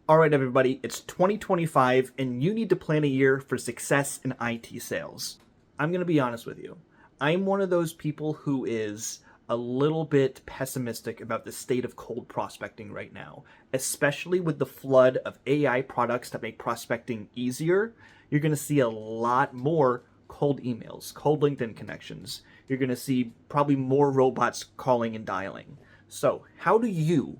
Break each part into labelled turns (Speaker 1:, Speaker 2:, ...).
Speaker 1: All right, everybody, it's 2025 and you need to plan a year for success in IT sales. I'm going to be honest with you. I'm one of those people who is a little bit pessimistic about the state of cold prospecting right now, especially with the flood of AI products that make prospecting easier. You're going to see a lot more cold emails, cold LinkedIn connections. You're going to see probably more robots calling and dialing. So, how do you,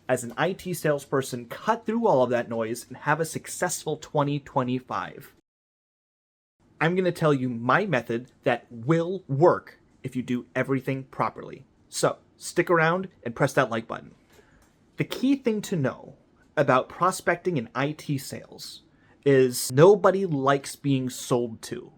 Speaker 1: as an IT salesperson, cut through all of that noise and have a successful 2025? I'm going to tell you my method that will work if you do everything properly. So, stick around and press that like button. The key thing to know about prospecting in IT sales is nobody likes being sold to.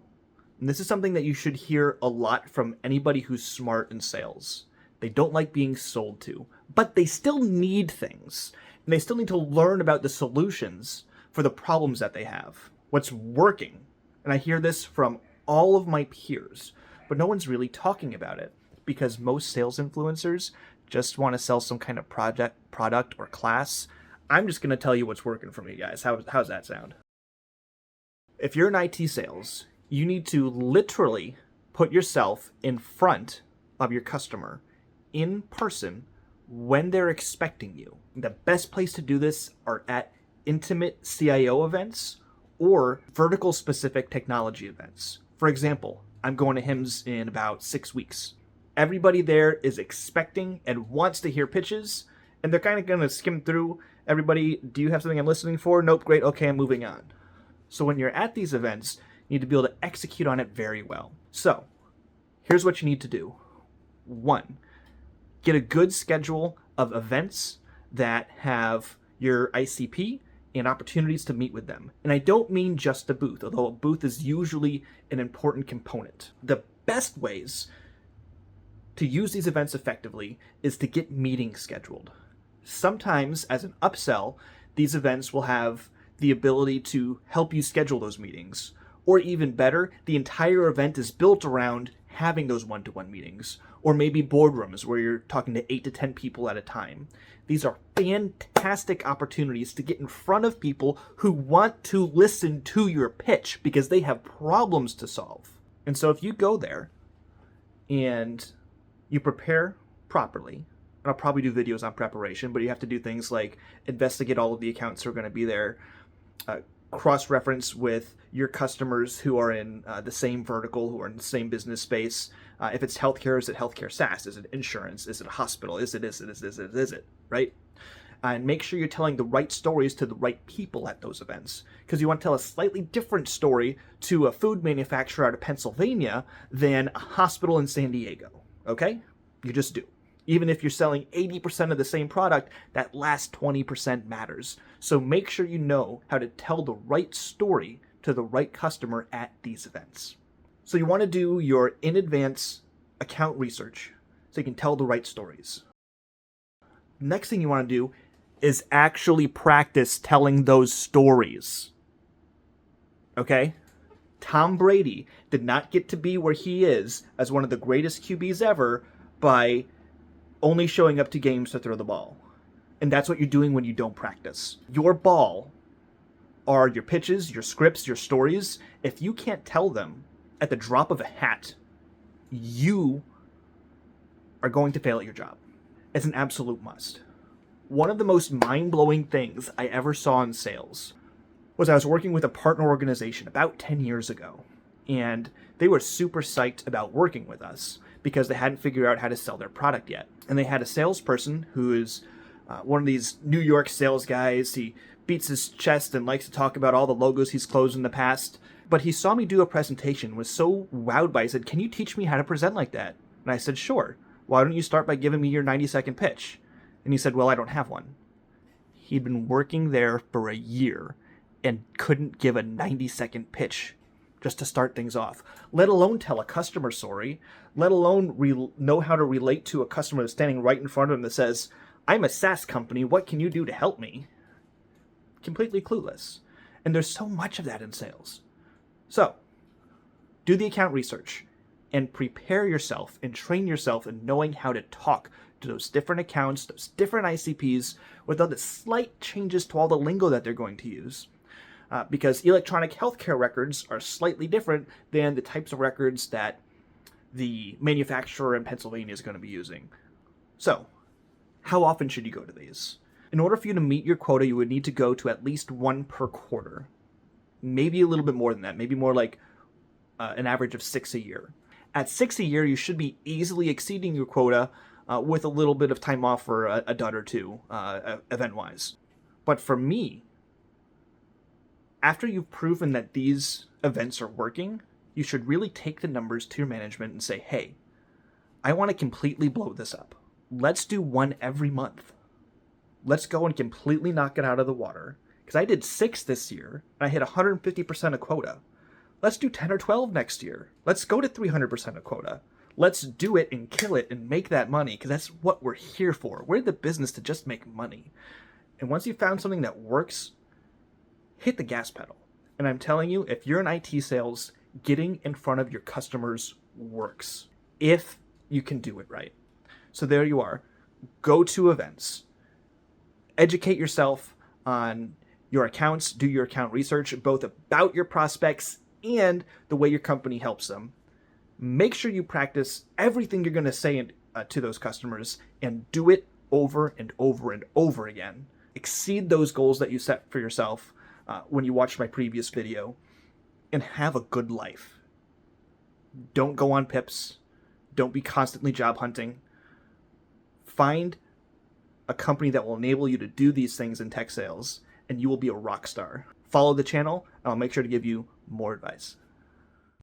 Speaker 1: And this is something that you should hear a lot from anybody who's smart in sales. They don't like being sold to, but they still need things. And they still need to learn about the solutions for the problems that they have, what's working. And I hear this from all of my peers, but no one's really talking about it because most sales influencers just want to sell some kind of product or class. I'm just going to tell you what's working for me, guys. How's that sound? If you're in IT sales, you need to literally put yourself in front of your customer in person when they're expecting you. The best place to do this are at intimate CIO events or vertical specific technology events. For example, I'm going to HIMSS in about 6 weeks. Everybody there is expecting and wants to hear pitches, and they're kind of going to skim through everybody. Do you have something I'm listening for? Nope, great, okay, I'm moving on. So when you're at these events, you need to be able to execute on it very well. So here's what you need to do. 1, get a good schedule of events that have your ICP and opportunities to meet with them. And I don't mean just a booth, although a booth is usually an important component. The best ways to use these events effectively is to get meetings scheduled. Sometimes, as an upsell, these events will have the ability to help you schedule those meetings. Or even better, the entire event is built around having those one-to-one meetings, or maybe boardrooms where you're talking to 8 to 10 people at a time. These are fantastic opportunities to get in front of people who want to listen to your pitch because they have problems to solve. And so if you go there and you prepare properly, and I'll probably do videos on preparation, but you have to do things like investigate all of the accounts who are going to be there, cross-reference with your customers who are in the same vertical, who are in the same business space. If it's healthcare, is it healthcare SaaS? Is it insurance? Is it a hospital? Is it, right? And make sure you're telling the right stories to the right people at those events. Because you want to tell a slightly different story to a food manufacturer out of Pennsylvania than a hospital in San Diego, okay? You just do. Even if you're selling 80% of the same product, that last 20% matters. So make sure you know how to tell the right story to the right customer at these events. So you want to do your in advance account research so you can tell the right stories. Next thing you want to do is actually practice telling those stories. Okay? Tom Brady did not get to be where he is as one of the greatest QBs ever by only showing up to games to throw the ball. And that's what you're doing when you don't practice. Your ball are your pitches, your scripts, your stories. If you can't tell them at the drop of a hat, you are going to fail at your job. It's an absolute must. One of the most mind-blowing things I ever saw in sales was I was working with a partner organization about 10 years ago, and they were super psyched about working with us because they hadn't figured out how to sell their product yet. And they had a salesperson who is one of these New York sales guys. He beats his chest and likes to talk about all the logos he's closed in the past. But he saw me do a presentation, was so wowed by it, he said, "Can you teach me how to present like that?" And I said, "Sure. Why don't you start by giving me your 90-second pitch?" And he said, "Well, I don't have one." He'd been working there for a year and couldn't give a 90-second pitch just to start things off, let alone tell a customer story, let alone know how to relate to a customer that's standing right in front of him that says, "I'm a SaaS company, what can you do to help me?" Completely clueless. And there's so much of that in sales. So, do the account research and prepare yourself and train yourself in knowing how to talk to those different accounts, those different ICPs, without the slight changes to all the lingo that they're going to use. Because electronic healthcare records are slightly different than the types of records that the manufacturer in Pennsylvania is going to be using. So, how often should you go to these? In order for you to meet your quota, you would need to go to at least one per quarter. Maybe a little bit more than that, maybe more like an average of 6 a year. At 6 a year, you should be easily exceeding your quota with a little bit of time off for a dud or two, event-wise. But for me, after you've proven that these events are working, you should really take the numbers to your management and say, hey, I want to completely blow this up. Let's do one every month. Let's go and completely knock it out of the water. Because I did 6 this year, and I hit 150% of quota. Let's do 10 or 12 next year. Let's go to 300% of quota. Let's do it and kill it and make that money, because that's what we're here for. We're in the business to just make money. And once you've found something that works, hit the gas pedal. And I'm telling you, if you're in IT sales, getting in front of your customers works. If you can do it right. So there you are. Go to events. Educate yourself on your accounts. Do your account research, both about your prospects and the way your company helps them. Make sure you practice everything you're going to say to those customers and do it over and over and over again. Exceed those goals that you set for yourself when you watched my previous video, and have a good life. Don't go on pips. Don't be constantly job hunting. Find a company that will enable you to do these things in tech sales, and you will be a rock star. Follow the channel, and I'll make sure to give you more advice.